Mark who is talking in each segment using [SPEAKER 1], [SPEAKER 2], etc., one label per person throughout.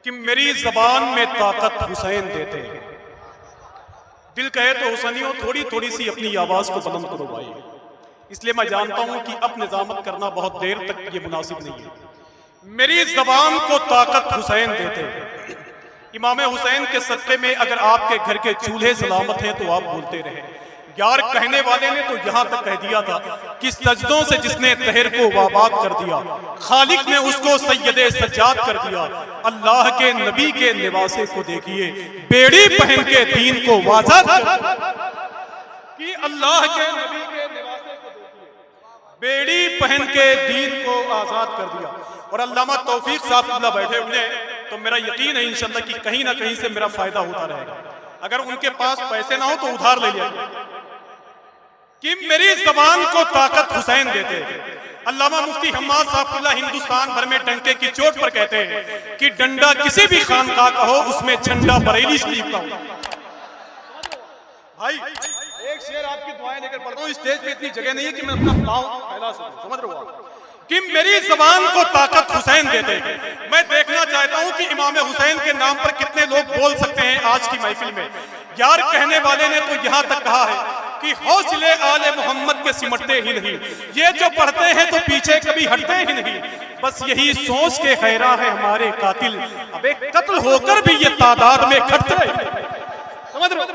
[SPEAKER 1] कि मेरी जबान में ताकत हुसैन देते हैं। दिल कहे तो हुसैनियों थोड़ी थोड़ी सी अपनी आवाज को बुलंद करो भाई। इसलिए मैं जानता हूं कि अब निजामत करना बहुत देर तक ये मुनासिब नहीं है। मेरी जबान को ताकत हुसैन देते हैं। इमाम हुसैन के सदक़े में अगर आपके घर के चूल्हे सलामत हैं तो आप बोलते रहे। यार कहने वाले ने तो यहां तक कह दिया था कि सजदों से जिसने तहर को वाबाद कर दिया, खालिक ने उसको सैयदे सज्जाद कर दिया। अल्लाह के नबी के निवासे को देखिए, बेड़ी पहन के दीन को वाज़ा कि अल्लाह के नबी के निवासे को देखिए, बेड़ी पहन के दीन को आजाद कर दिया। और अल्लामा तौफीक साहब बैठे हुए हैं, तो मेरा यकीन है इंशाल्लाह कि कहीं ना कहीं से मेरा फायदा होता रहेगा। अगर उनके पास पैसे ना हो तो उधार ले लिया कि मेरी जबान को ताकत हुसैन देते हैं। अल्लामा मुफ्ती हम्माद साहब हिंदुस्तान भर में डंके की चोट पर कहते हैं कि डंडा किसी भी खानका का हो, उसमें झंडा बरेली शरीफ का हो। भाई एक शेर आपकी दुआएं लेकर पढ़ता हूं। स्टेज पे इतनी जगह नहीं है कि मैं अपना पाँव फैला सकूं, समझ रहे हो कि मेरी जबान को ताकत हुसैन देते हैं। मैं देखना चाहता हूं कि इमाम हुसैन के नाम पर कितने लोग बोल सकते हैं आज की महफिल में। यार कहने वाले ने तो यहां तक कहा है कि हौसले आले मोहम्मद के सिमटते ही नहीं, ये जो पढ़ते हैं तो पीछे कभी हटते ही नहीं। बस यही सोच के खैरा है हमारे कातिल, अब एक कत्ल होकर भी ये तादाद में घटते हैं। समझ रहे हो?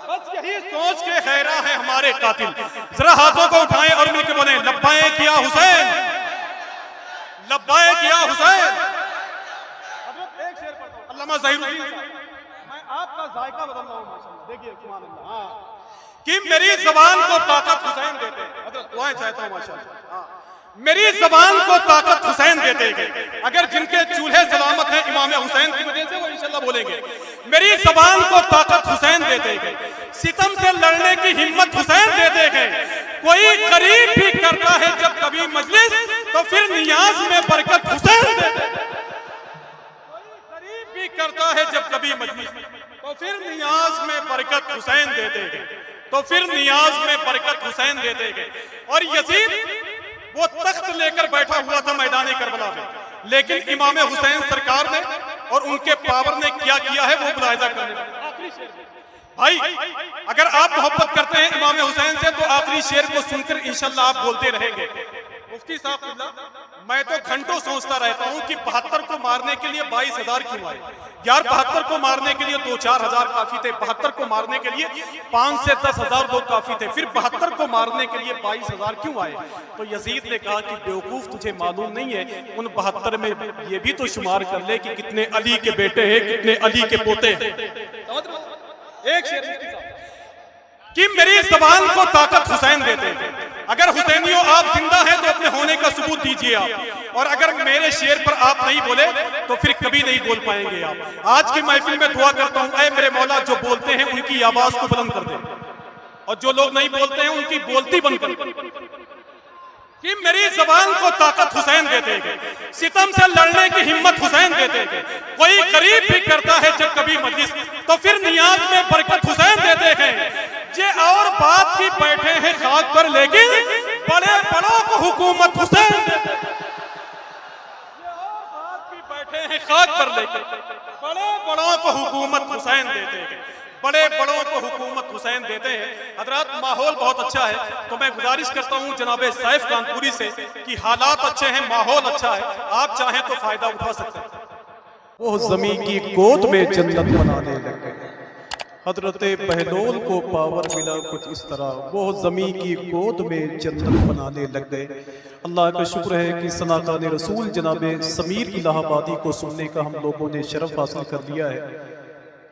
[SPEAKER 1] बस यही सोच के खैरा है हमारे कातिल। जरा हाथों को उठाएं और मिलकर बोले लब्बाए किया हुसैन, लब्बाए किया हुसैन। एक शेर पढ़ता हूं, अल्लामा ज़हीरुद्दीन साहब, मैं आपका जायका बदल रहा हूं माशाअल्लाह। देखिए सुभान अल्लाह कि मेरी जबान को ताकत हुसैन देते हैं। दुआएं चाहता हूं माशाअल्लाह। मेरी जबान को ताकत हुसैन देते हैं। अगर जिनके चूल्हे सलामत हैं इमाम हुसैन की वजह से, वो इंशाल्लाह बोलेंगे मेरी जबान को ताकत हुसैन देते हैं। सितम से लड़ने की हिम्मत हुसैन देते हैं। कोई करीब भी करता है जब कभी मजलिस, तो फिर नियाज में बरकत हुसैन देते हैं। कोई करीब भी करता है जब कभी मजलिस, तो फिर नियाज में बरकत हुसैन देते हैं। तो फिर नियाज में बरकत हुसैन देते हैं। और यजीद वो तख्त लेकर बैठा हुआ था मैदान करबला में, लेकिन इमाम हुसैन सरकार ने और उनके पावर ने क्या किया है वो मुलाहिजा करने लगे। भाई अगर आप मोहब्बत करते हैं इमाम हुसैन से तो आखिरी शेर को सुनकर इंशाल्लाह आप बोलते रहेंगे। मुफ्ती साहब, मैं तो घंटों सोचता रहता हूं कि 72 को मारने के लिए 22,000 क्यों आए। यार 72 को मारने के लिए 2-4 हजार काफी थे, 72 को मारने के लिए 5 से 10 हजार लोग काफी थे, फिर 72 को मारने के लिए 22,000 क्यों आए। तो यजीद ने कहा कि बेवकूफ तुझे मालूम नहीं है, उन 72 में ये भी तो शुमार कर ले कि कितने अली के बेटे हैं, कितने अली के पोते हैं। एक शेर कि मेरी जबान को ताकत हुसैन देते हैं। अगर हुसैनियों आप जिंदा हैं तो अपने होने का सबूत दीजिए आप, और अगर मेरे शेर पर आप नहीं बोले तो फिर कभी नहीं बोल पाएंगे आप। आज की महफिल में दुआ करता हूं, ऐ मेरे मौला जो बोलते हैं उनकी आवाज को बुलंद कर दे, और जो लोग नहीं बोलते हैं उनकी बोलती बंद कर। कि मेरी जबान को ताकत हुसैन देते हैं। सितम से लड़ने की हिम्मत हुसैन देते हैं। कोई करीब भी करता है जब कभी मजलिस, तो फिर नियाज में बरकत हुसैन देते हैं। ये और बात की बैठे हैं खाक पर, लेकिन बड़े बड़ों को हुकूमत हुसैन देते हैं। ये और बात की बैठे हैं खाक पर, लेकिन बड़े बड़ों को हुकूमत हुसैन देते हैं। बड़े बड़ों को हुकूमत हुसैन देते हैं। हजरात माहौल बहुत अच्छा है, तो मैं गुजारिश करता हूं जनाब सैफ कानपुरी से कि हालात अच्छे हैं, माहौल अच्छा है, आप चाहें तो फायदा उठा सकते हैं। वो जमीन की गोद में जन्नत बनाने लगे। हजरत बहलोल को पावर मिला कुछ इस तरह, वो जमीन की गोद में जन्नत बनाने लग गए। अल्लाह का शुक्र है कि सनातन रसूल जनाब समीर इलाहाबादी को सुनने का हम लोगों ने शरफ हासिल कर लिया है।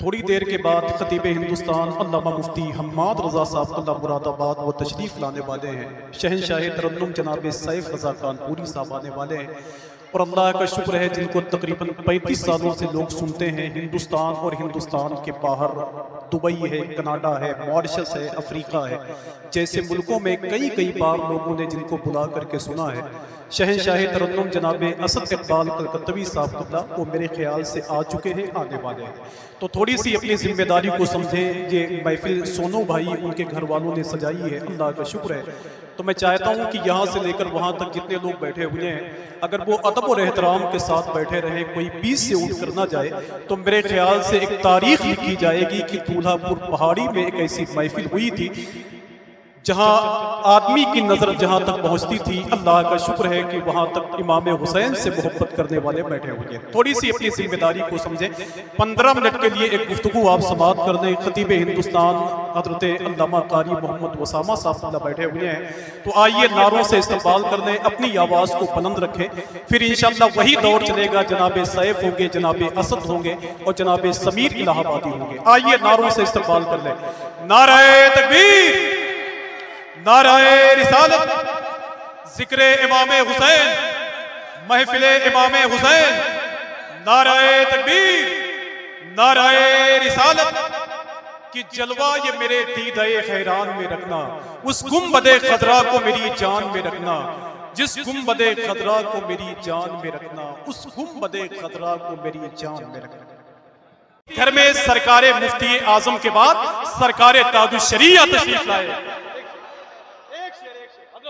[SPEAKER 1] थोड़ी देर के बाद खतीब हिंदुस्तान अल्लामा मुफ्ती हम्माद रजा साहब अल्लाह मुरादाबाद वो तशरीफ़ लाने वाले हैं। शहनशाह तरन्नुम जनाब सैफ रजा कानपुरी साहब आने वाले हैं। और अल्लाह का शुक्र है जिनको तकरीबन 35 सालों से लोग सुनते हैं हिंदुस्तान और हिंदुस्तान के बाहर, दुबई है, कनाडा है, मॉरिशस है, अफ्रीका है, जैसे मुल्कों में कई बार लोगों ने जिनको बुला करके सुना है।
[SPEAKER 2] शहनशाह तरन्नुम जनाब असद इकबाल कलकत्तवी साहब क़िबला वो मेरे ख्याल से आ चुके हैं, आने वाले हैं। तो थोड़ी सी अपनी जिम्मेदारी को समझें। ये महफिल सोनू भाई उनके घर वालों ने सजाई है, अल्लाह का शुक्र है। तो मैं चाहता हूँ कि यहाँ से लेकर वहाँ तक जितने लोग बैठे हुए हैं, अगर वो अदब और एहतराम के साथ बैठे रहें, कोई बीच से उठ कर ना जाए, तो मेरे ख्याल से एक तारीख लिखी जाएगी कि दूल्हापुर पहाड़ी में एक ऐसी महफिल हुई थी जहां आदमी की नजर जहां तक पहुंचती थी। अल्लाह का शुक्र है कि वहां तक इमाम हुसैन से मोहब्बत करने वाले बैठे हुए हैं। थोड़ी सी अपनी जिम्मेदारी को समझें। 15 मिनट के लिए एक गुफ्तगू आप समाअत कर दें। खतीब हिंदुस्तान हजरत अल्लामा कारी मोहम्मद वसामा साहब बैठे हुए हैं, तो आइए नारों से इस्तकबाल कर दें, अपनी आवाज़ को बुलंद रखें। फिर इंशाअल्लाह वही दौर चलेगा, जनाब सैफ होंगे, जनाब असद होंगे और जनाब समीर इलाहाबादी होंगे। आइए नारों से इस्तकबाल कर लें। नारे तकबीर, नाराए रिसालत, जिक्रे इमामे हुसैन, महफिले इमामे हुसैन, नाराए तकबीर, नाराए रिसालत की जलवा ये मेरे दीदाए खैरान में रखना। उस गुंबदे खदरा को मेरी जान में रखना, जिस गुंबदे खदरा को मेरी जान में रखना, उस गुंबदे खदरा को मेरी जान में रखना। घर में सरकारे मुफ्ती आजम के बाद सरकारे ताजुश्शरिया तशरीफ लाए।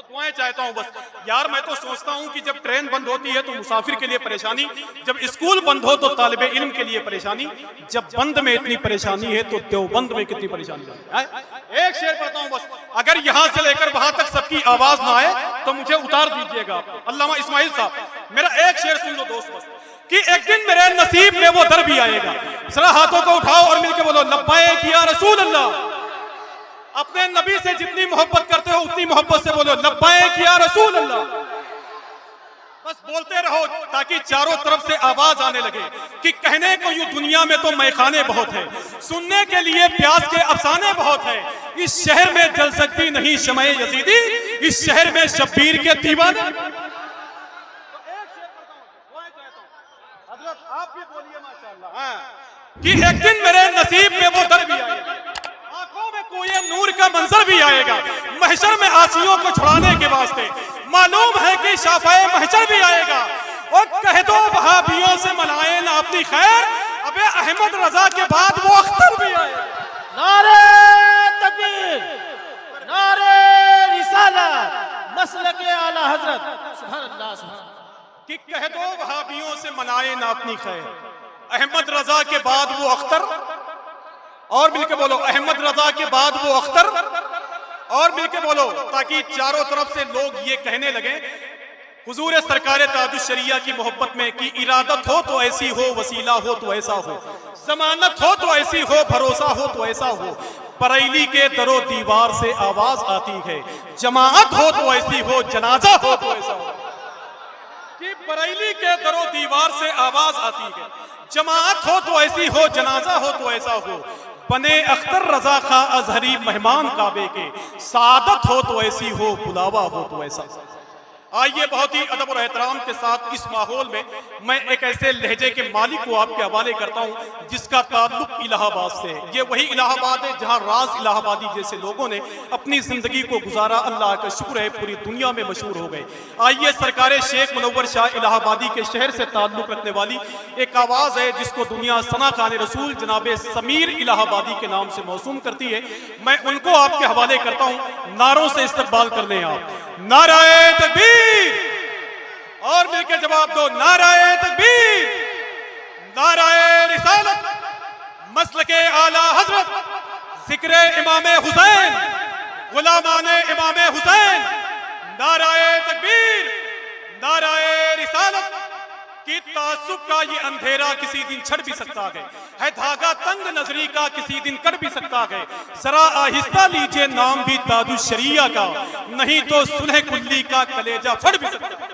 [SPEAKER 2] दुआएं चाहता हूं बस यार। मैं तो सोचता हूं कि जब ट्रेन बंद होती है तो मुसाफिर के लिए परेशानी, जब स्कूल बंद हो तो तालिबे इल्म के लिए परेशानी, जब बंद में इतनी परेशानी है तो देवबंद में कितनी परेशानी है। एक शेर पढ़ता हूं बस, अगर यहां से लेकर वहां तक सबकी आवाज ना आए तो मुझे उतार दीजिएगा। अल्लामा इस्माइल साहब, मेरा एक शेर सुन लो दोस्त बस, कि एक दिन मेरे नसीब में वो दर भी आएगा। जरा हाथों को उठाओ और मिलकर बोलो लब्बैक या रसूल अल्लाह। अपने नबी से जितनी मोहब्बत करते हो उतनी मोहब्बत से बोलो लब्बैक या रसूल अल्लाह। बस बोलते रहो ताकि चारों तरफ से आवाज आने लगे कि कहने को यूं दुनिया में तो मैखाने बहुत हैं, सुनने के लिए प्यास के अफसाने बहुत हैं। इस शहर में जल सकती नहीं शमए यजीदी, इस शहर में शब्बीर के दीवाने। आप भी बोलिए माशाअल्लाह कि एक दिन मेरे नसीब में वो दर भी आएगा, आंखों में कोई नूर का मंजर भी आएगा, महशर में आसियों को छुड़ाने के वास्ते। मालूम है कि शाफाए महशर भी आएगा। और कह दो वहाबियों से मनाए ना अपनी खैर, अबे अहमद रजा के बाद वो अख्तर भी आएगा।
[SPEAKER 3] नारे तकबीर, नारे रिसालत, मसलक आला हजरत, सुभान अल्लाह सुभान।
[SPEAKER 1] कि कह दो वहाबियों से मनाए ना अपनी खैर, अहमद रजा के बाद वो अख्तर, और मिलके बोलो अहमद रजा के बाद वो अख्तर, और मिलके बोलो ताकि चारों तरफ से लोग ये कहने लगे हुजूर सरकार ताजुश्शरिया की मोहब्बत में कि इरादत हो तो ऐसी हो, वसीला हो तो ऐसा हो, जमानत हो तो ऐसी हो, भरोसा हो तो ऐसा हो। बरेली के दरो दीवार से आवाज आती है, जमाअत हो तो ऐसी हो, जनाजा हो तो ऐसा हो। कि बरेली के दरो दीवार से आवाज आती है, जमाअत हो तो ऐसी हो, जनाजा हो तो ऐसा हो। बने अख्तर रजा खा अजहरी मेहमान काबे के, सादत हो तो ऐसी हो, बुलावा हो तो ऐसा। आइए बहुत ही अदब और एहतराम के साथ इस माहौल में मैं एक ऐसे लहजे के मालिक को आपके हवाले करता हूं जिसका ताल्लुक इलाहाबाद से है। ये वही इलाहाबाद है जहां राज इलाहाबादी जैसे लोगों ने अपनी जिंदगी को गुजारा। अल्लाह का शुक्र है पूरी दुनिया में मशहूर हो गए। आइए सरकार शेख मुनव्वर शाह इलाहाबादी के शहर से ताल्लुक रखने वाली एक आवाज़ है जिसको दुनिया सना खान रसूल जनाब समीर इलाहाबादी के नाम से मौसूम करती है। मैं उनको आपके हवाले करता हूँ, नारों से इस्तकबाल कर लें आप। नाराए तकबीर, और मिलकर जवाब दो नाराए तकबीर, नाराए रिसालत, मसलके आला हजरत, जिक्रे इमामे हुसैन, गुलामाने इमामे हुसैन। नाराए तकबीर, नाराए रिसालत। कि तासुब का ये अंधेरा किसी दिन छड़ भी सकता है धागा तंग नजरी का किसी दिन कट भी सकता है। जरा आहिस्ता लीजिए नाम भी ताजुश्शरिया का, नहीं तो सुलह कुल्ली का कलेजा फट भी सकता है।